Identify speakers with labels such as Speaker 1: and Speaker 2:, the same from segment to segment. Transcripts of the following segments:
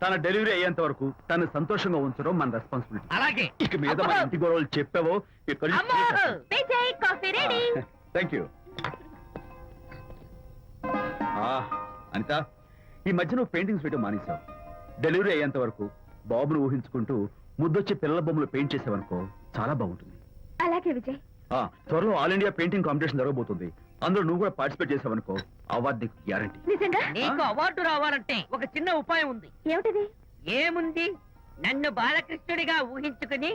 Speaker 1: తన డెలివరీ అయ్యేంత వరకు తను సంతోషంగా ఉంచడం మన రెస్పాన్సిబిలిటీ.
Speaker 2: అలాగే.
Speaker 1: ఇక మీద మన ఇంటి గొడవలు చెప్పావో
Speaker 3: coffee ready.
Speaker 1: Thank you. Anitha, ఈ మధ్య నువ్వు పెయింటింగ్స్ వేయడం మానేశావు. డెలివరీ అయ్యేంత వరకు బాబును ఊహించుకుంటూ ముద్దొచ్చి పిల్లల బొమ్మలు పెయింట్ చేసావనుకో చాలా బాగుంటుంది.
Speaker 3: అలాగే విజయ్.
Speaker 1: త్వరలో ఆల్ ఇండియా పెయింటింగ్ కాంపిటీషన్ జరగబోతుంది. అందులో నువ్వు కూడా పార్టిసిపేట్ చేసావనుకో అవార్డు నీకు గ్యారంటీ.
Speaker 3: నిజంగా?
Speaker 2: నీకు అవార్డు రావాలంటే ఒక చిన్న ఉపాయం ఉంది.
Speaker 3: ఏమిటిది?
Speaker 2: ఏముంది, నన్ను బాలకృష్ణుడిగా ఊహించుకుని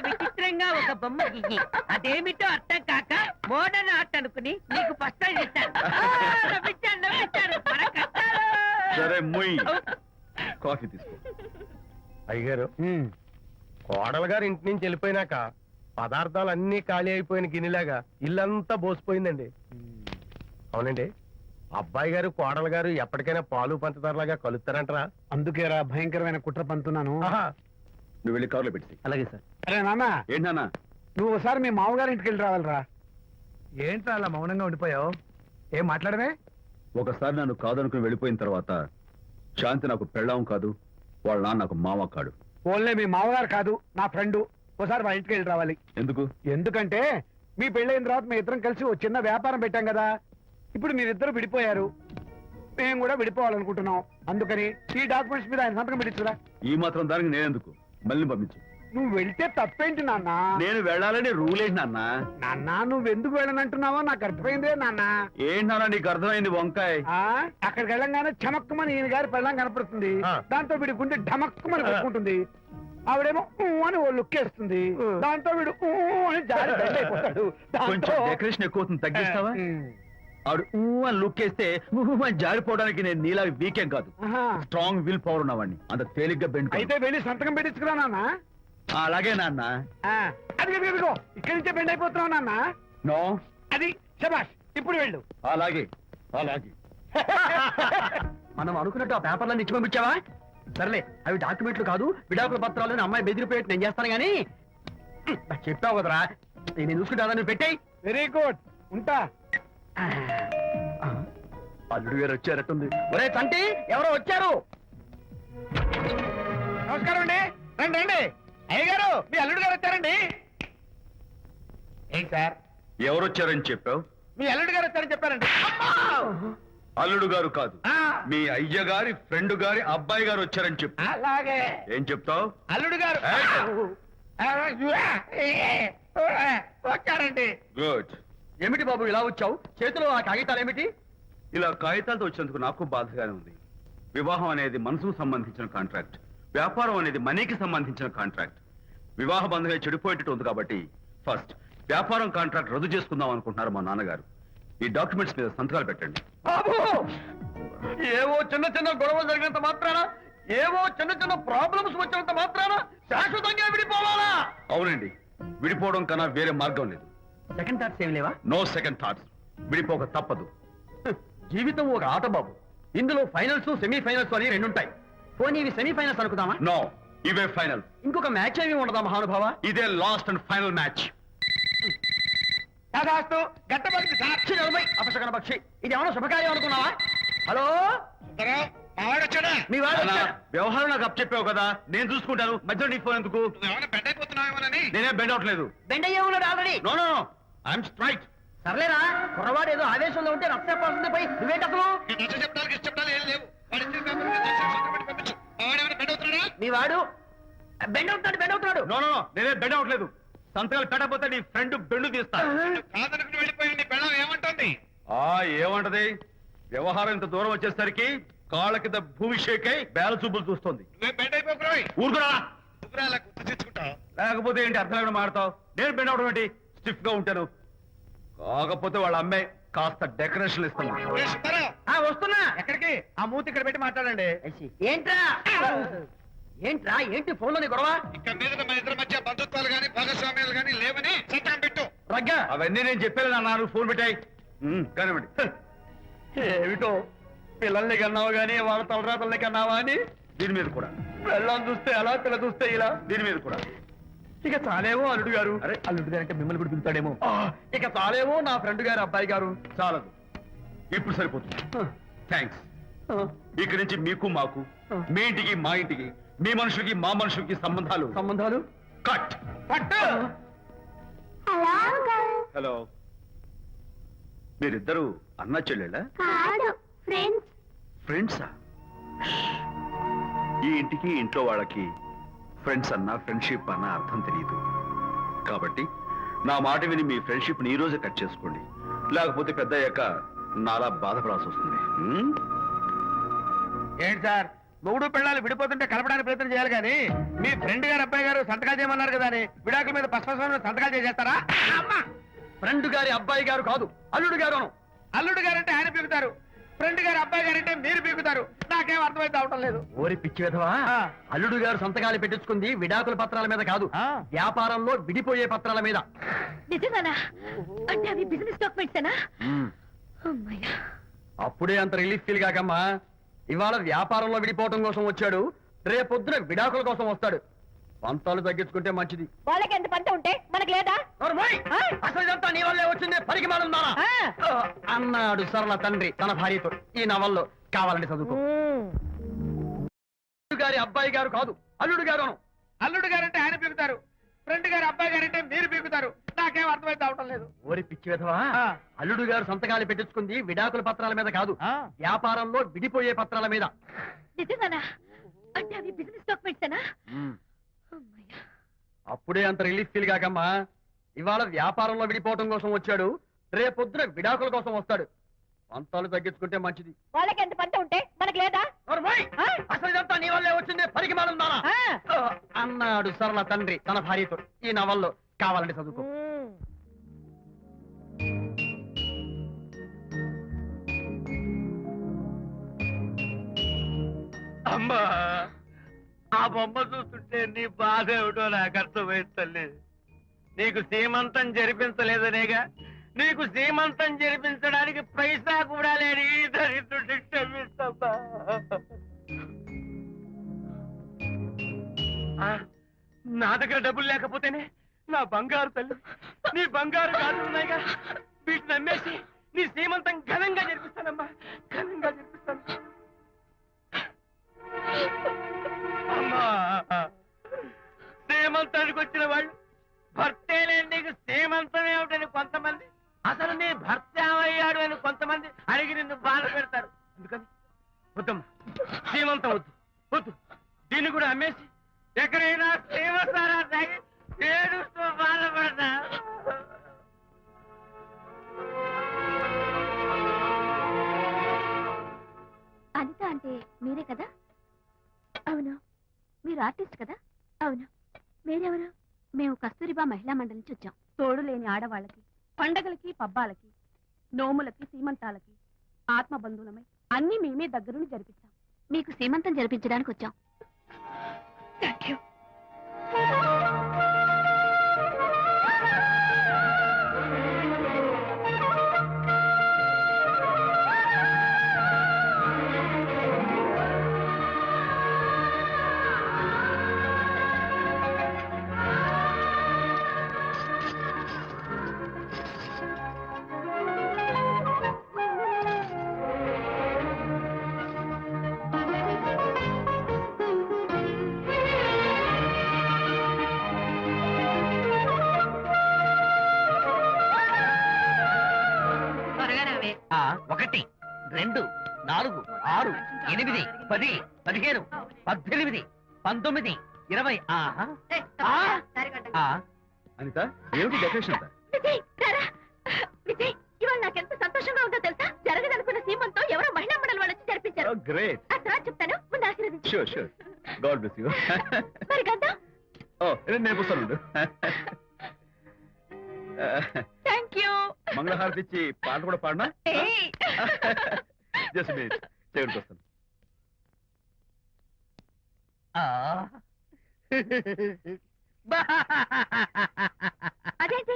Speaker 2: విచిత్రంగా ఒక బొమ్మ గీయి. అదేమిటో అర్థం కాక మోడర్న్ ఆర్ట్ అనుకుని నీకు ఫస్ట్ ప్రైజ్ ఇస్తాను.
Speaker 1: సరే మొయ్, కాఫీ తీసుకో.
Speaker 4: అయ్యగారు, కోడలు గారు ఇంటి నుంచి వెళ్ళిపోయినాక పదార్థాలు అన్ని ఖాళీ అయిపోయిన గిన్నెలాగా ఇల్లంతా బోసిపోయిందండి. అవునండి, అబ్బాయి గారు కోడలు గారు ఎప్పటికైనా పాలు పంచదారలాగా కలుస్తారంటరా?
Speaker 5: అందుకేరా భయంకరమైన కుట్ర పంతున్నాను.
Speaker 1: నువ్వు వెళ్ళి కారులో పెట్టి.
Speaker 5: అలాగే సార్. అరే నాన్న,
Speaker 1: ఏంటి నాన్న?
Speaker 5: నువ్వు ఒకసారి మీ మామగారి ఇంటికి వెళ్ళి రావాలిరా.
Speaker 4: ఏంట్రా అలా మౌనంగా ఉండిపోయావు? ఏం మాట్లాడమే?
Speaker 1: ఒకసారి నన్ను కాదనుకుని వెళ్ళిపోయిన తర్వాత శాంతి నాకు పెళ్ళాం కాదు, వాళ్ళ నాన్న నాకు మామ కాడు.
Speaker 5: ఓన్లే మీ మామగారు కాదు, నా ఫ్రెండ్. ఒకసారి మా ఇంటికి వెళ్ళి రావాలి.
Speaker 1: ఎందుకు?
Speaker 5: ఎందుకంటే మీ పెళ్ళైన తర్వాత మీ ఇద్దరం కలిసి ఓ చిన్న వ్యాపారం పెట్టాం కదా. ఇప్పుడు మీరిద్దరు విడిపోయారు, మేము కూడా విడిపోవాలనుకుంటున్నాం. అందుకని ఈ డాక్యుమెంట్స్ మీద ఆయన సంతకం పెట్టించురా.
Speaker 1: ఈ మాత్రం దానికి నేనెందుకు? మళ్ళీ పంపించు.
Speaker 5: నువ్వు వెళ్తే తప్పేంటి నాన్న?
Speaker 1: నేను వెళ్ళాలని రూల్ ఏంటి నాన్న?
Speaker 5: నాన్న, నువ్వెందుకు వెళ్ళనంటున్నావో నాకు అర్థమైందే నాన్న.
Speaker 1: ఏంటి నాన్న నీకు అర్థమైంది వంకాయ?
Speaker 5: అక్కడికి వెళ్ళంగానే చమక్కుమని ఈయన గారి పెళ్ళం కనపడుతుంది. దాంతో వీడి గుండె ఢమక్కుమని కొట్టుకుంటుంది. ఆవిడేమో అని ఓ లుక్ వేస్తుంది. దాంతో వీడు అని జారి బెండ్ అయిపోతాడు.
Speaker 1: కొంచెం డెకరేషన్ ఎక్కువ అవుతుంది, తగ్గిస్తావా? ఆవిడ అని లుక్ వేస్తే అని జారిపోవడానికి నేను నీలా వీకేం కాదు, స్ట్రాంగ్ విల్ పవర్ ఉన్నవాడిని. అంత తేలిగ్గా బెండ్.
Speaker 5: అయితే వెళ్ళి సంతకం పెట్టించుకురా నాన్న.
Speaker 1: అలాగే నాన్న.
Speaker 5: అది ఇక్కడి నుంచే బెండ్ అయిపోతున్నావు నాన్న.
Speaker 1: నో,
Speaker 5: అది శబాష్. ఇప్పుడు వెళ్ళు.
Speaker 1: అలాగే అలాగే.
Speaker 5: మనం అనుకున్నట్టు ఆ పేపర్లను ఇచ్చి పంపించావా? సర్లే, అవి డాక్యుమెంట్లు కాదు, విడాకుల పత్రాలను అమ్మాయి బెదిరిపోయేట్టు నేను చేస్తాను గానీ చెప్పావు కదరా, నేను చూసుకుంటా. నువ్వు పెట్టాయి. వెరీ గుడ్, ఉంటా. అల్లుడు గారు వచ్చారట్టుంది. ఒరే తంటి, ఎవరో వచ్చారు. నమస్కారం అండి. రండి రండి. అయ్యగారు, మీ అల్లుడు గారు వచ్చారండి. ఏంటి సార్?
Speaker 1: ఎవరు వచ్చారని చెప్పావు?
Speaker 5: మీ అల్లుడు గారు వచ్చారని చెప్పారండి.
Speaker 1: అల్లుడు గారు కాదు, మీ అయ్య గారి ఫ్రెండ్ గారి అబ్బాయి గారు వచ్చారని చెప్పు.
Speaker 5: అలాగే.
Speaker 1: ఏం చెప్తావు?
Speaker 5: అల్లుడు గారు వచ్చారండి.
Speaker 1: గుడ్.
Speaker 5: ఏమిటి బాబు ఇలా వచ్చావు? చేతిలో ఆ కాగితాలు ఏమిటి?
Speaker 1: ఇలా కాగితాలతో వచ్చినందుకు నాకు బాధగానే ఉంది. వివాహం అనేది మనసుకు సంబంధించిన కాంట్రాక్ట్, వ్యాపారం అనేది మనీకి సంబంధించిన కాంట్రాక్ట్. వివాహ బంధంగా చెడిపోయేటట్టు ఉంది కాబట్టి ఫస్ట్ వ్యాపారం కాంట్రాక్ట్ రద్దు చేసుకుందాం అనుకుంటున్నారు మా నాన్నగారు. ఈ డాక్యుమెంట్స్ మీద సంతకాలు పెట్టండి.
Speaker 5: బాబు, ఏవో చిన్న చిన్న గొడవలు జరిగినంత మాత్రాన, ఏవో చిన్న చిన్న ప్రాబ్లమ్స్ వచ్చినంత మాత్రాన శాశ్వతంగా విడిపోవాలా?
Speaker 1: అవునండి, విడిపోవడం కన్నా వేరే మార్గం లేదు.
Speaker 5: సెకండ్ థాట్స్ ఏమి లేవా?
Speaker 1: No second thoughts. విడిపోక తప్పదు.
Speaker 5: జీవితం ఒక ఆట బాబు. ఇందులో ఫైనల్స్, సెమీఫైనల్స్ అని రెండుంటాయి. పోనీ ఇవి సెమీఫైనల్స్ అనుకుందామా?
Speaker 1: నో, ఇవే ఫైనల్.
Speaker 5: ఇంకొక మ్యాచ్ ఏమి ఉండదా మహానుభావ?
Speaker 1: ఇదే లాస్ట్ అండ్ ఫైనల్ మ్యాచ్.
Speaker 5: సాక్షి నిలబై అపశకన పక్షి. ఇది ఏమన్నా శుభకార్యం అనుకున్నావా? హలో, మీ వాడు
Speaker 1: వ్యవహారం నాకు అప్ చెప్పావు కదా, నేను చూసుకుంటాను. మధ్యలో నీ ఫోన్ ఎందుకు? నేనే బెండ్ అవట్లేదు.
Speaker 5: బెండ్ అయ్యే ఉన్నాడు already.
Speaker 1: No no no, I'm straight.
Speaker 5: సర్లేరా, కుర్రవాడు ఏదో ఆవేశంలో ఉంటే రక్త పడుతుంది. పోయి నువ్వేంటి అసలు? మీ వాడు బెండ్ అవుతున్నాడు, బెండ్ అవుతున్నాడు.
Speaker 1: నో నో నో, నేనే బెండ్ అవట్లేదు. సంతకాలు పెట్టకపోతే నీ ఫ్రెండ్ బెండు తీస్తా. ఏమంటది? వ్యవహారం ఇంత దూరం వచ్చేసరికి కాళ్ళ కింద భూమి షేక్ అయి బేల చూపులు చూస్తుంది. ఊరుకురా, లేకపోతే ఏంటి అర్థం లేకుండా మాడతావు? నేను బెండ్ అవడం ఏంటి? స్టిఫ్ గా ఉంటాను. కాకపోతే వాళ్ళ అమ్మాయి కాస్త డెకరేషన్ ఇస్తాను.
Speaker 5: వస్తున్నా. ఎక్కడికి? ఆ మూతి ఇక్కడ పెట్టి మాట్లాడండి. ఏంట్రా ఏంట్రా ఏంటి ఫోన్ లోని గొడవ?
Speaker 4: ఇక్కడ మీద మన ఇద్దరి మధ్య బంధుత్వాలు గాని భాగస్వామ్యాలు గాని లేవని సంతకం పెట్టు.
Speaker 1: రగ్గా అవన్నీ నేను చెప్పాను అన్నారు. ఫోన్ పెట్టాయి కానివ్వండి.
Speaker 5: ఏమిటో పిల్లల్ని కన్నావు గానీ వాళ్ళ తలరాతల్ని కన్నావా అని.
Speaker 1: దీని మీద కూడా
Speaker 5: పిల్లల్ని చూస్తే అలా, పిల్ల చూస్తే ఇలా.
Speaker 1: దీని మీద కూడా
Speaker 5: ఇక చాలేమో అల్లుడు గారు.
Speaker 1: అరే,
Speaker 5: అల్లుడు గారు అంటే మిమ్మల్ని కూడా పిలుతాడేమో. ఇక చాలేమో నా ఫ్రెండ్ గారు అబ్బాయి గారు.
Speaker 1: చాలదు, ఇప్పుడు సరిపోతుంది. థ్యాంక్స్. ఇక్కడి నుంచి మీకు మాకు, మీ ఇంటికి మా ఇంటికి, మీ మనుషులకి మా మనుషులకి సంబంధాలు
Speaker 5: సంబంధాలు
Speaker 1: కట్.
Speaker 5: పట్టు.
Speaker 1: హలో, మీరిద్దరు అన్నా చెల్లెళ్ళా? ఫ్రెండ్సా? ఈ ఇంటికి ఇంట్లో వాళ్ళకి ఫ్రెండ్స్ అన్నా ఫ్రెండ్షిప్ అన్నా అర్థం తెలియదు. కాబట్టి నా మాట విని మీ ఫ్రెండ్షిప్ ని ఈ రోజే కట్ చేసుకోండి, లేకపోతే పెద్ద అయ్యాక నాలా బాధపడాల్సి వస్తుంది.
Speaker 4: ఏంటి సార్, మొగుడు పిల్లలు విడిపోతుంటే కలపడానికి ప్రయత్నం చేయాలి కానీ మీ ఫ్రెండ్ గారు అబ్బాయి గారు సంతకాలు చేయమన్నారు కదా అని విడాకుల మీద పశ్చిమ సంతకాలు చేసేస్తారా?
Speaker 5: ఫ్రెండ్ గారి అబ్బాయి గారు కాదు, అల్లుడు గారు.
Speaker 4: అల్లుడు గారంటే ఆయన పీకుతారు, ఫ్రెండ్ గారు అబ్బాయి గారంటే మీరు పీకుతారు. నాకేం అర్థమైతే అవటం లేదు.
Speaker 5: ఓరి పిచ్చి విధవా, అల్లుడు గారు సంతకాలు పెట్టించుకుంది విడాకుల పత్రాల మీద కాదు, వ్యాపారంలో విడిపోయే పత్రాల మీద.
Speaker 3: నిజంగానా? అంటే అవి బిజినెస్ డాక్యుమెంట్సేనా? అమ్మయ్యా.
Speaker 5: అప్పుడే అంత రిలీఫ్ ఫీల్ కాకమ్మా. ఇవాళ వ్యాపారంలో విడిపోవటం కోసం వచ్చాడు, రేపొద్దున విడాకుల కోసం వస్తాడు. పంతాలు తగ్గించుకుంటే మంచిది.
Speaker 3: వాళ్ళకి ఎంత పంట ఉంటే మనకు లేదా?
Speaker 5: అసలు ఇదంతా నీ వల్లే వచ్చింది, పనికి మానుందానా అన్నాడు సరళ తండ్రి తన భార్యతో. ఈ నవల్లో కావాలంటే చదువుకో. అల్లుడు గారి అబ్బాయి గారు కాదు, అల్లుడు గారు.
Speaker 4: అల్లుడు గారంటే ఆయన పీకుతారు, ఫ్రెండ్ గారు అబ్బాయి గారంటే మీరు పీకుతారు. నాకేం అర్థమైతే అవటం లేదు.
Speaker 5: ఓరి పిచ్చి విధవా, అల్లుడు గారు సంతకాలు పెట్టించుకుంది విడాకుల పత్రాల మీద కాదు, వ్యాపారంలో విడిపోయే పత్రాల మీద.
Speaker 3: నిజంగానా? అంటే అవి బిజినెస్ డాక్యుమెంట్సేనా? అమ్మయ్యా.
Speaker 5: అప్పుడే అంత రిలీఫ్ ఫీల్ కాకమ్మా. ఇవాళ వ్యాపారంలో విడిపోవటం కోసం వచ్చాడు, రేపొద్దున విడాకుల కోసం వస్తాడు. పంతాలు తగ్గించుకుంటే మంచిది.
Speaker 3: వాళ్ళకి ఎంత పంట ఉంటే మనకు లేదా?
Speaker 5: అసలు ఇదంతా నీ వల్లే వచ్చింది, పనికి మానుందానా అన్నాడు సరళ తండ్రి తన భార్యతో. ఈ నవల్లో కావాలంటే చదువుకో.
Speaker 4: అమ్మా, ఆ బొమ్మ చూస్తుంటే నీ బాధ ఏమిటో నాకు అర్థమైంది తల్లి. నీకు సీమంతం జరిపించలేదనేగా, నీకు సీమంతం జరిపించడానికి పైసా కూడా లేని ఈ దరిద్రుడిని క్షమిస్తమ్మా. నా దగ్గర డబ్బులు లేకపోతేనే నా బంగారు తల్లి, నీ బంగారు గాజులు ఉన్నాయిగా, వీటిని అమ్మేసి నీ సీమంతం ఘనంగా జరిపిస్తానమ్మా, ఘనంగా జరిపిస్తాను. అమ్మా, సీమంతానికి వచ్చిన వాళ్ళు భర్తే లేని నీకు సీమంతం ఏమిటని కొంతమంది, అసలు నీ భర్త ఏమయ్యాడు అని కొంతమంది అడిగి నిన్ను బాధ పెడతారు. అందుకని వద్దమ్మా, సీమంతం వద్దు వద్దు. దీన్ని కూడా అమ్మేసి ఎక్కడైనా సీమసారా తాగి ఏడుస్తూ బాధపడతా.
Speaker 3: అనిత అంటే మీరే కదా? అవును. మీరు ఆర్టిస్ట్ కదా? అవును. మీరెవరు? మేము కస్తూరిబా మహిళా మండలి నుంచి వచ్చాం. తోడు లేని ఆడవాళ్ళకి, పండగలకి, పబ్బాలకి, నోములకి, సీమంతాలకి ఆత్మ బంధువులమై అన్ని మేమే దగ్గరుండి జరిపిస్తాం. మీకు సీమంతం జరిపించడానికి వచ్చాం. థాంక్యూ.
Speaker 2: త్వరగా రావే.
Speaker 5: 1 2 4 6 8 10 15 18 19 20.
Speaker 1: అనిత, ఏమిటి డెకరేషన్ అంతా?
Speaker 3: విజయ్, రారా. విజయ్, ఇవాళ నాకెంత సంతోషంగా ఉందో తెలుసా? జరగదనుకున్న సీమంతో ఎవరో మహిళా మండలి వాళ్ళు వచ్చి జరిపించారు.
Speaker 1: గ్రేట్.
Speaker 3: ఆ తర్వాత చెప్తాను, ముందు ఆశీర్వదించు.
Speaker 1: Sure sure. God bless you.
Speaker 3: మరి గంధం?
Speaker 1: నేను వస్తాను.
Speaker 3: Thank you.
Speaker 1: మంగళహారతి ఇచ్చి పాట కూడా పాడినా? జస్ట్ మినిట్, చేయడానికి వస్తాను.
Speaker 3: అదేంటి,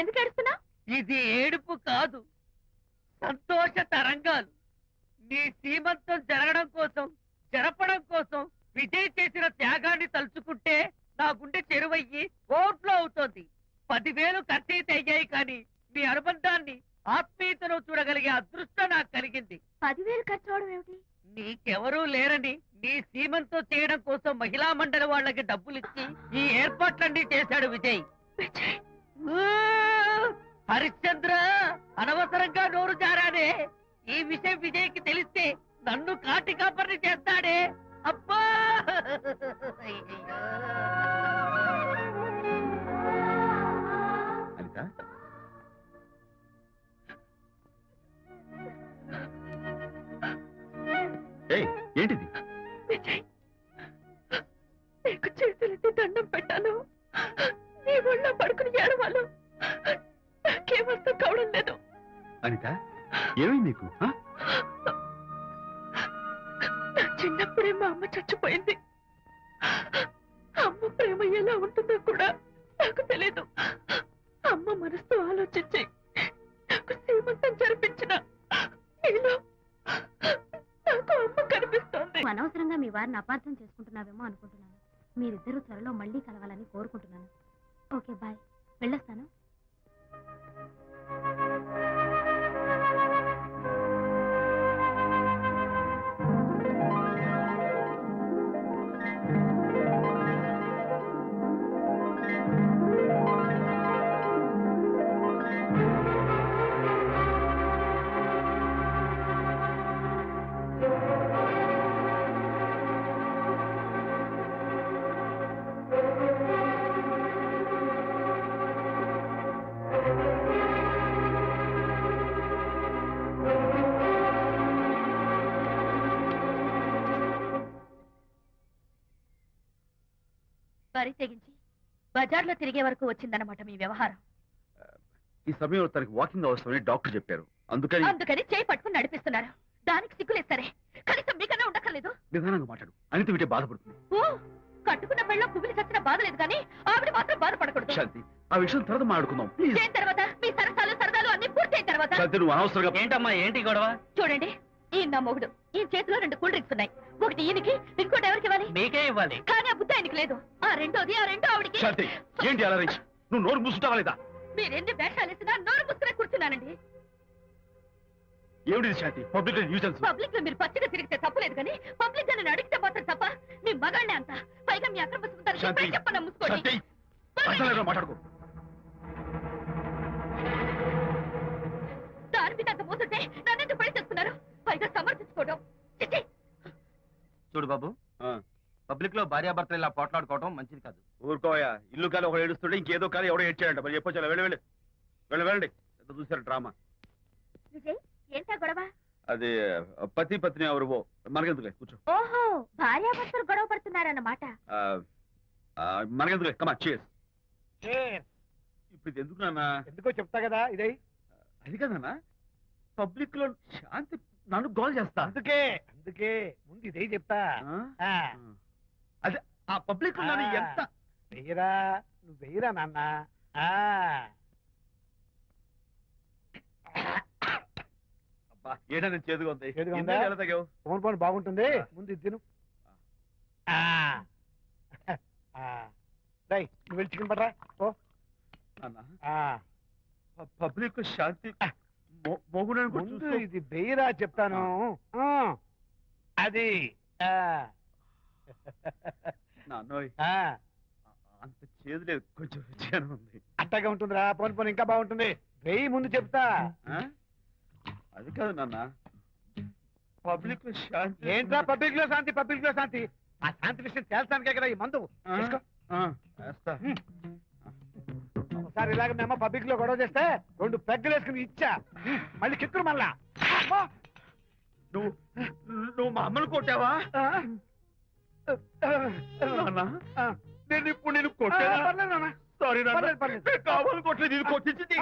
Speaker 3: ఎందుకు ఏడుస్తున్నావు?
Speaker 2: ఇది ఏడుపు కాదు, సంతోష తరంగాలు. నీ సీమంతం జరగడం కోసం, జరపడం కోసం విజయ్ చేసిన త్యాగాన్ని తలుచుకుంటే నా గుండె చెరువయ్యి ఓట్లో అవుతోంది. 10,000 ఖర్చయితే అయ్యాయి, కానీ మీ అనుబంధాన్ని, ఆత్మీయతను చూడగలిగే అదృష్టం నాకు కలిగింది.
Speaker 3: 10,000 ఖర్చు అవడం ఏమిటి?
Speaker 2: నీ నీకెవరూ లేరని నీ సీమంతో చేయడం కోసం మహిళా మండలి వాళ్ళకి డబ్బులిచ్చి ఈ ఏర్పాట్లన్నీ చేశాడు విజయ్. ఊ! హరిశ్చంద్ర, అనవసరంగా నోరు జారానే. ఈ విషయం విజయ్కి తెలిస్తే నన్ను కాటి కాపర్ని చేస్తాడే. అబ్బా!
Speaker 1: అనిత, ఏయ్, ఏంటిది?
Speaker 3: విజయ్, నీకు చేతులెత్తి దండం పెట్టాను. నీ ఒళ్ళో పడుకుని ఏడవాలు నాకేమర్థం కావడం లేదు.
Speaker 1: అనిత, ఏమైంది నీకు? ఆ?
Speaker 3: నా చిన్నప్పుడే మా అమ్మ చచ్చిపోయింది. అమ్మ ప్రేమ ఎలా ఉంటుందో కూడా నాకు తెలీదు. అమ్మ మనసుతో ఆలోచించి నాకు సీమంతం జరిపించిన నీలో నాకు అమ్మ కనిపిస్తోంది. అనవసరంగా మీ వారిని అపార్థం చేసుకుంటున్నావేమో అనుకుంటున్నాను. మీరిద్దరూ త్వరలో మళ్ళీ కలవాలని కోరుకుంటున్నాను. Okay, bye. వెళ్ళొస్తాను. వరి తెగించి బజార్లో తిరిగే వరకు వచ్చిందన్నమాట మీ వ్యవహారం.
Speaker 1: ఈ సమయంలో తనకి వాకింగ్ అవసరమని డాక్టర్ చెప్పారు. అందుకని
Speaker 3: చేయి పట్టుకుని నడిపిస్తున్నారు. దానికి సిగ్గులేదు సరే, కనీసం మీకన్నా ఉండక్కర్లేదు.
Speaker 1: నిదానంగా మాట్లాడు. అనిత వింటే బాధపడుతుంది.
Speaker 3: ఓ, కట్టుకున్న పెళ్ళలో పువ్వులు చచ్చిన బాధ లేదు కానీ ఆవిడ మాత్రం బాధపడకూడదు.
Speaker 1: శాంతి, ఆ విషయం తర్వాత మాట్లాడుకుందాం ప్లీజ్.
Speaker 3: చేయిన తర్వాత మీ సరదాలు అన్ని పూర్తయిన తర్వాత.
Speaker 1: శాంతి, నువ్వు అనవసరంగా
Speaker 2: ఏంటమ్మా, ఏంటి గొడవ?
Speaker 3: చూడండి, ఈయన నా మొగుడు. ఈ చేతిలో 2 కూల్ డ్రింక్స్ ఉన్నాయి. ఒకటి ఈయనకి, ఇంకోటి ఎవరికి ఇవ్వాలి?
Speaker 2: మీకే ఇవ్వాలి.
Speaker 3: కానీ ఆ బుద్ధి ఆయనకి లేదు. ఆ రెండో ఆవిడకి.
Speaker 1: శాంతి, ఏంటి అలా రేయ్? నువ్వు నోరు మూసుకుంటావా లేదా?
Speaker 3: మీరెన్ని వేషాలు వేసినా నోరు పుస్తకం కూర్చున్నానండి.
Speaker 1: ఏమిటి శాంతి? Public nuisance.
Speaker 3: పబ్లిక్ లో మీరు పచ్చిగా తిరిగితే తప్పలేదు కానీ పబ్లిక్ గా నేను అడిగితే మాత్రం తప్ప. మీ మగాళ్ళే అంత. పైగా మీ అక్రమ
Speaker 1: శాంతి,
Speaker 3: చెప్పన్నా ముసుకోండి.
Speaker 1: శాంతి, అసలు మాట్లాడుకో.
Speaker 3: దాని మీద అంత మోసుంటే నన్నెందుకు పడి చేస్తున్నారు? పైగా సమర్థించుకోవడం. చిచ్చి.
Speaker 5: చూడు బాబు, పబ్లిక్ లో భార్యాభర్తలు ఇలా పోట్లాడుకోవడం మంచిది కాదు.
Speaker 1: ఊరుకోయా, ఇల్లు కాలి ఒకడు ఏడుస్తుంటే ఇంకేదో కాలి ఎవడో ఏడ్చాడంట. మరి చెప్పొచ్చా? వెళ్ళండి. ఎంత చూసారు డ్రామా.
Speaker 3: విజయ్, ఏంటా గొడవ?
Speaker 1: అది పతి పత్ని ఎవరు మనకెందుకులే, కూర్చో.
Speaker 3: ఓహో, భార్యాభర్తలు గొడవ పడుతున్నారన్నమాట.
Speaker 1: మనకెందుకులే, కమా చేస్. ఇప్పుడు ఇది ఎందుకు నాన్న?
Speaker 4: ఎందుకో చెప్తా కదా ఇదే.
Speaker 1: అది కదన్నా, పబ్లిక్ లో శాంతి నన్ను గోల్ చేస్తా.
Speaker 4: అందుకే ముందు ఇదే చెప్తా.
Speaker 1: అదే ఆ పబ్లిక్ లో నన్ను ఎంత
Speaker 4: వెయ్యరా, నువ్వు వెయ్యరా నాన్న.
Speaker 1: అబ్బా, ఏడా నేను చేదుగా ఉంది.
Speaker 4: చేదుగా ఉందా?
Speaker 1: ఎందుకు ఎలా తాగావు?
Speaker 4: ఫోన్ బాగుంటుంది, ముందు ఇది తిను. నువ్వు వెళ్ళి చికెన్ పట్టరా. ఓ
Speaker 1: నాన్న, పబ్లిక్ శాంతి మొగుడని కూడా
Speaker 4: ముందు
Speaker 1: చూస్తూ-
Speaker 4: ఇది వెయ్యరా చెప్తాను. అది
Speaker 1: నాన్నోయ్, అంత చేదు లేదు, కొంచెం రుచిగానే ఉంది.
Speaker 4: అట్టగా ఉంటుందిరా. పోను ఇంకా బాగుంటుంది. వెయ్యి ముందు చెప్తా.
Speaker 1: ఆ? అది కాదు నాన్న, పబ్లిక్ లో శాంతి.
Speaker 4: ఏంట్రా పబ్లిక్ లో శాంతి? ఆ శాంతి విషయం తేల్చడానికే కదా ఈ మందు.
Speaker 1: ఆ?
Speaker 4: తీసుకో.
Speaker 1: వేస్తా.
Speaker 4: ఒకసారి ఇలాగ మేము పబ్లిక్ లో గొడవ చేస్తే 2 పెగ్గలు వేసుకుని ఇచ్చా. మళ్ళీ కిక్కురు మళ్ళా. అమ్మా!
Speaker 1: నువ్వు మా అమ్మను కొట్టావా? నాన్న, నేను ఇప్పుడు నేను కొట్టానా?
Speaker 4: పర్లేదు నాన్న.
Speaker 1: సారీ నాన్న,
Speaker 4: పర్లేదు.
Speaker 1: నేను కావాలని కొట్టలేదు, ఇది కొట్టించింది.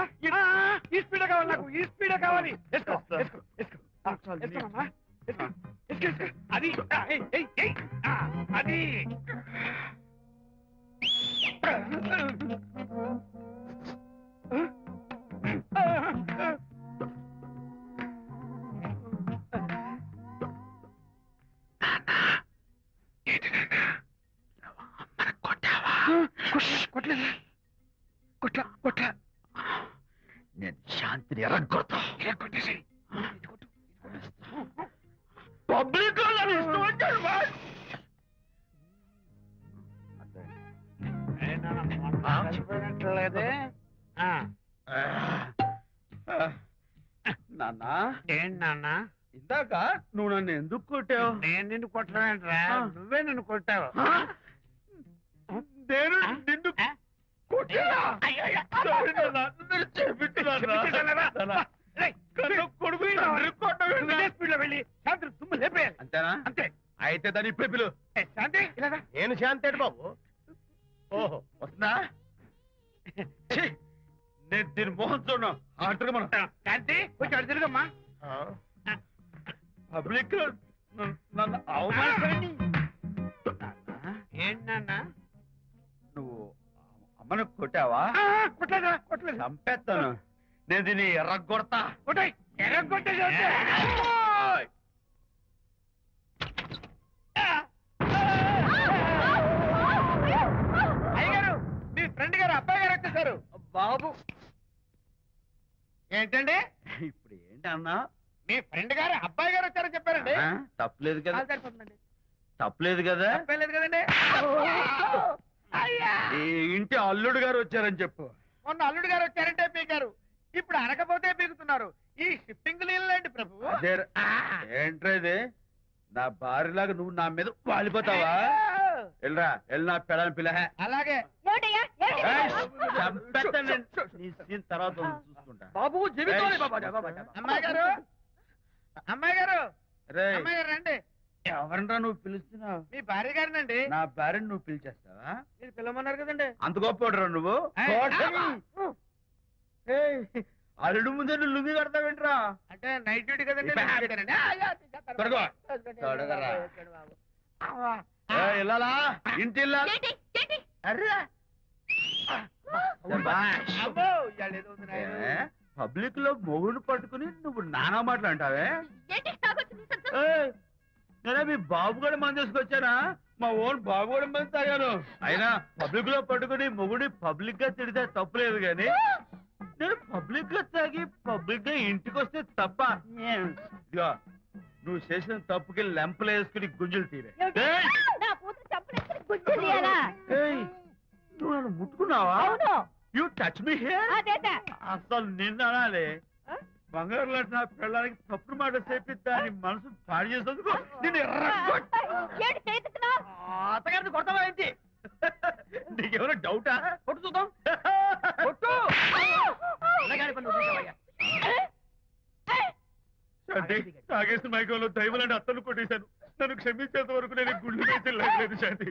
Speaker 4: ఈ స్పీడే కావాలి నాకు. ఈ స్పీడే కావాలి. వేసుకో. వేసుకోమమ్మా. వేసుకో. అది ఏయ్, ఏయ్, ఏయ్. అది కొట్లా.
Speaker 1: నేను శాంతిని ఎరగొడతా.
Speaker 4: కొట్టేసి
Speaker 1: పబ్లిక్ పబ్లిక్ నాన్న
Speaker 2: ఏంటి నాన్న
Speaker 1: ఇందాక నువ్వు నన్ను ఎందుకు కొట్టావు?
Speaker 2: నేను నిన్ను కొట్టలేంట్రా నువ్వే నన్ను కొట్టావు
Speaker 1: నేను నిన్ను కొట్టానా? Sorry నాన్న, నేను చేపించున్నాను నాన్న. కన్ను కొడుకు తండ్రి కొట్టవేంటి? అంతేనా?
Speaker 2: అంతే
Speaker 1: అయితే దాన్ని ఇప్పుడే పిలు.
Speaker 2: శాంతి ఇలా రా.
Speaker 4: నేను శాంతేడు బాబు. ఓహో,
Speaker 1: వస్తుందా? ఛీ, నేను దీని మోహన్ చూడను. ఆటగా మనం
Speaker 2: శాంతి కొంచెం అటు తిరుగమ్మా
Speaker 4: ఆ,
Speaker 1: పబ్లిక్ నన్ను అవమానించండి.
Speaker 2: ఏంటి నాన్న
Speaker 1: నువ్వు అమ్మను కొట్టావా?
Speaker 2: కొట్టలేదు
Speaker 1: చంపేస్తాను. నేను దీన్ని ఎర్రగొడతా.
Speaker 2: కొట్టాయి ఎర్రగొట్టే అయ్యగారు మీ ఫ్రెండ్ గారు అబ్బాయి గారు వచ్చేసారు
Speaker 1: బాబు
Speaker 2: ఏంటండి
Speaker 1: ఇప్పుడు ఏంటన్నా?
Speaker 2: మీ ఫ్రెండ్ గారు అబ్బాయి గారు వచ్చారని చెప్పారండి
Speaker 1: తప్పలేదు కదా?
Speaker 2: కాలు సరిపోతుందండి.
Speaker 1: తప్పలేదు కదా?
Speaker 2: తప్పలేదు కదండి అయ్యా
Speaker 1: ఈ ఇంటి అల్లుడు గారు వచ్చారని చెప్పు.
Speaker 2: మొన్న అల్లుడు గారు వచ్చారంటే పీకారు ఇప్పుడు అనకపోతే పీకుతున్నారు ఈ షిఫ్టింగ్ లేండి ప్రభు
Speaker 1: అదే ఏంట్రా ఇది? నా భార్యలాగా నువ్వు నా మీద వాలిపోతావా? వెళ్ళరా, వెళ్ళి నా పెళ్ళని పిల్ల.
Speaker 2: అలాగే
Speaker 1: తర్వాత చూసుకుంటా.
Speaker 5: బాబు జీవితం
Speaker 2: అమ్మాయి గారు అమ్మాయి గారు
Speaker 1: రేయ్,
Speaker 2: అమ్మాయి గారు రండి
Speaker 1: ఎవరినరా నువ్వు పిలుస్తున్నావు?
Speaker 2: మీ భార్య గారినండి
Speaker 1: నా భార్యను నువ్వు పిలిచేస్తావా?
Speaker 2: మీరు పిల్లమన్నారు కదండి
Speaker 1: అంత గొప్ప నువ్వు? ఏయ్, అల్లుడు ముందే నువ్వు లుంగి కడతావేంట్రా?
Speaker 2: అంటే నైట్ డ్యూటీ కదండి
Speaker 1: ఇప్పుడు
Speaker 2: night duty నండి.
Speaker 1: త్వరగా. తొడగరా. ఇల్లాలా, ఇంటి ఇల్లాలా? అర్రా. శభాష్.
Speaker 2: అబ్బో, ఇవాళ ఏదో ఉంది నాయనా.
Speaker 1: పబ్లిక్ లో మొగుడు పట్టుకుని నువ్వు నానా మాటలు అంటావే? ఏయ్, నేనే మీ బాబు కూడా మంది తీసుకొచ్చానా? మా ఓన్ బాబు కూడా మంది తాగాను. అయినా పబ్లిక్ లో పట్టుకుని మొగుడి పబ్లిక్ గా తిడితే తప్పులేదు గాని నేను పబ్లిక్ గా తాగి పబ్లిక్ గా ఇంటికి వస్తే తప్ప. ఇదిగో, నువ్వు చేసిన తప్పుకి లెంపలు వేసుకుని గుంజులు తీరే. ఏయ్, ఏయ్, నువ్వు నన్ను ముట్టుకున్నావా? You touch me here. అసలు నిన్న అనాలి. బంగారు లాంటి నా పిల్లలకి తప్పుడు మాట చెప్పి దాని మనసు పాడు చేసేందుకు నేను
Speaker 5: అత్తగారిని కొడతావా ఏంటి?
Speaker 1: నీకేమైనా డౌటా?
Speaker 5: కొట్టు చూద్దాం. కొట్టు. పిల్లగాడి పనులు చూసావయ్యా.
Speaker 1: శాంతి, తాగేసిన మైకంలో దైవలాంటి అత్తలు కొట్టేశాను. నన్ను క్షమించేంత వరకు నేను గుండె వేసి లేదు శాంతి.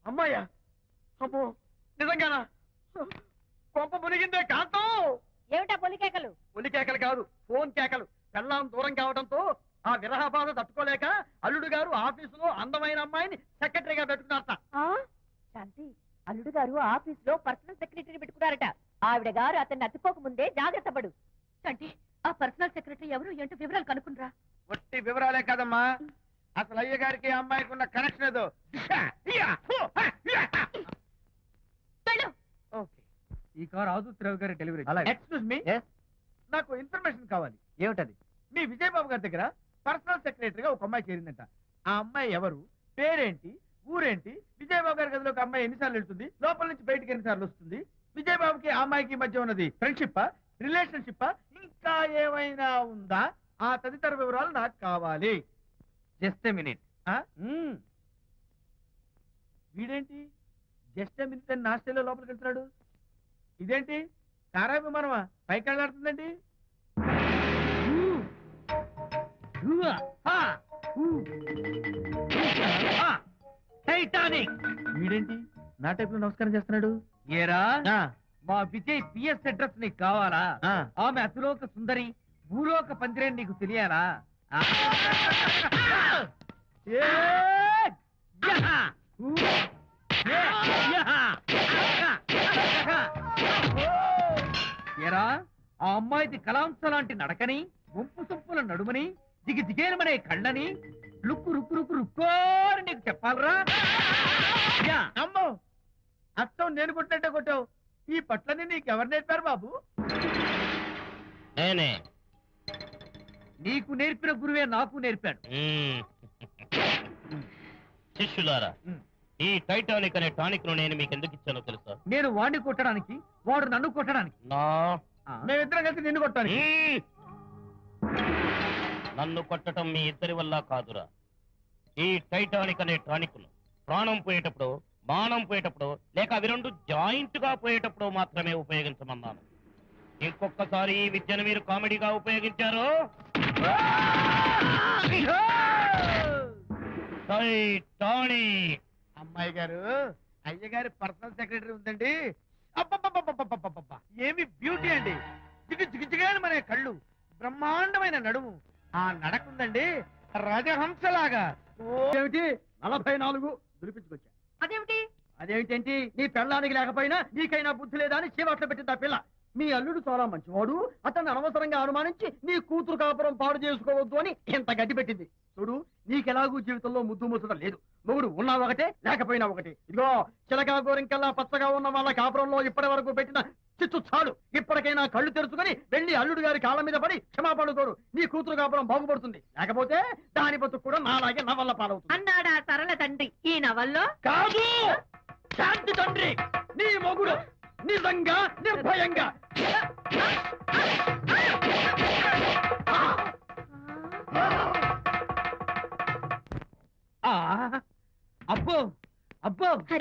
Speaker 5: అమ్మాయ్యా, అమ్మో, నిజంగానా? కొంప మునిగిందే కాంతం.
Speaker 3: ఏమిటా పొలికేకలు
Speaker 5: ఒలి కేకలు కాదు, ఫోన్ కేకలు. పెళ్ళాం దూరం కావడంతో ఆ విరహ బాధ తట్టుకోలేక అల్లుడు గారు ఆఫీసులో అందమైన అమ్మాయిని సెక్రటరీగా పెట్టుకున్నారట.
Speaker 3: శాంతి అల్లుడు గారు ఆఫీస్ లో పర్సనల్ సెక్రటరీ పెట్టుకున్నారట. ఆవిడ గారు అతన్ని అతుక్కోక ముందే జాగ్రత్త పడు. శాంతి ఆ పర్సనల్ సెక్రటరీ ఎవరు ఏంటో వివరాలు కనుక్కునరా.
Speaker 2: ఒట్టి వివరాలే కదమ్మా అసలు అయ్య గారికి అమ్మాయికి ఉన్న కనెక్షన్ ఏదో
Speaker 5: ఈ కార్ ఆదుత్రావు గారి డెలివరీ.
Speaker 2: ఎక్స్క్యూజ్ మీ నాకు ఇన్ఫర్మేషన్ కావాలి
Speaker 5: ఏమిటది?
Speaker 2: మీ విజయబాబు గారి దగ్గర పర్సనల్ సెక్రటరీగా ఒక అమ్మాయి చేరిందంట. ఆ అమ్మాయి ఎవరు, పేరేంటి, ఊరేంటి, విజయబాబు గారి గదిలోకి అమ్మాయి ఎన్నిసార్లు వెళ్తుంది, లోపల నుంచి బయటికి ఎన్నిసార్లు వస్తుంది, విజయబాబుకి ఆ అమ్మాయికి మధ్య ఉన్నది ఫ్రెండ్షిప్ రిలేషన్షిప్ ఇంకా ఏమైనా ఉందా, ఆ తదితర వివరాలు నాకు కావాలి.
Speaker 5: Just minute.
Speaker 2: వీడేంటి జస్ట్ మినిట్ అని నాస్టేలో లోపలికి వెళ్తున్నాడు? ఇదేంటి కారా విమానమా పైకి వెళ్ళాడుతుందండి?
Speaker 5: టైటానిక్.
Speaker 2: వీడేంటి నా టైప్ లో నమస్కారం చేస్తున్నాడు?
Speaker 5: ఏరా, మా విజయ్ పిఎస్ అడ్రస్ నీకు కావాలా? ఆమె అతిలోక సుందరి, భూలోక పందిరేని నీకు తెలియాలా? ఏరా, ఆ అమ్మాయిది కలాంస లాంటి నడకని,
Speaker 2: వంపు సొంపుల నడుమని దిగేనమనే కళ్ళని లుక్కు రుక్కు రుక్కు రుక్కోని నీకు చెప్పాలరా యా.
Speaker 6: అమ్మో అత్తం నేను కొట్టినట్టే కొట్టావు. ఈ పట్లని నీకెవరు నేర్పారు బాబు?
Speaker 7: నేనే.
Speaker 2: నీకు నేర్పిన గురువే నాకు నేర్పాడు.
Speaker 7: శిష్యులారా,
Speaker 2: మ్మ్.
Speaker 7: ఈ టైటానిక్ అనే టానిక్ ను నేను మీకు ఎందుకు ఇచ్చానో తెలుసా?
Speaker 2: నేను వాడిని కొట్టడానికి, వాడు నన్ను కొట్టడానికి.
Speaker 7: నా
Speaker 6: మేమిద్దరం కలిసి నిన్ను కొట్టాలి.
Speaker 7: మ్మ్. నన్ను కొట్టడం మీ ఇద్దరి వల్ల కాదురా. ఈ టైటానిక్ అనే టానిక్ ను ప్రాణం పోయేటప్పుడు, మానం పోయేటప్పుడు, లేక అవి రెండు జాయింట్ గా పోయేటప్పుడు మాత్రమే ఉపయోగించమన్నాను. ఇంకొకసారి ఈ విద్యను మీరు కామెడీగా ఉపయోగించారు, టైటానిక్.
Speaker 6: అమ్మాయి గారు, అయ్యగారి పర్సనల్ సెక్రటరీ ఉందండి. అబ్బబ్బబ్బబ్బబ్బబ్బబ్బ! ఏమి బ్యూటీ అండి. జిగిజిగిజిగాని మన కళ్ళు, బ్రహ్మాండమైన నడుము, ఆ నడకుందండి రాజహంసలాగా.
Speaker 5: ఏమిటి 44 దులిపించుకొచ్చా.
Speaker 3: అదేమిటి?
Speaker 5: అదేమిటేంటి, నీ పెళ్ళానికి లేకపోయినా నీకైనా బుద్ధి లేదా అని చీవాట్లు పెట్టింది ఆ పిల్ల. మీ అల్లుడు చాలా మంచివాడు, అతన్ని అనవసరంగా అనుమానించి నీ కూతురు కాపురం పాడు చేసుకోవద్దు అని ఇంత గడ్డి పెట్టింది. చూడు, నీకెలాగూ జీవితంలో ముద్దు ముచ్చట లేదు. మొగుడు ఉన్నా ఒకటే, లేకపోయినా ఒకటే. ఇదిగో చిలకా గోరింకల్లా పచ్చగా ఉన్న వాళ్ళ కాపురంలో ఇప్పటి వరకు పెట్టిన చిచ్చు చాలు. ఇప్పటికైనా కళ్ళు తెరుచుకుని వెళ్ళి అల్లుడు గారి కాళ్ళ మీద పడి క్షమాపణ కోరు. నీ కూతురు కాపురం బాగుపడుతుంది. లేకపోతే దాని బతుకు కూడా నాలాగే నవల్ల పాలవుతుంది.
Speaker 3: అన్నాడా సరళ తండ్రి ఈ నవల్లో?
Speaker 5: కాదు, శాంతి తండ్రి, నీ మొగుడు నిజంగా నిర్భయంగా.
Speaker 2: అబ్బో అబ్బో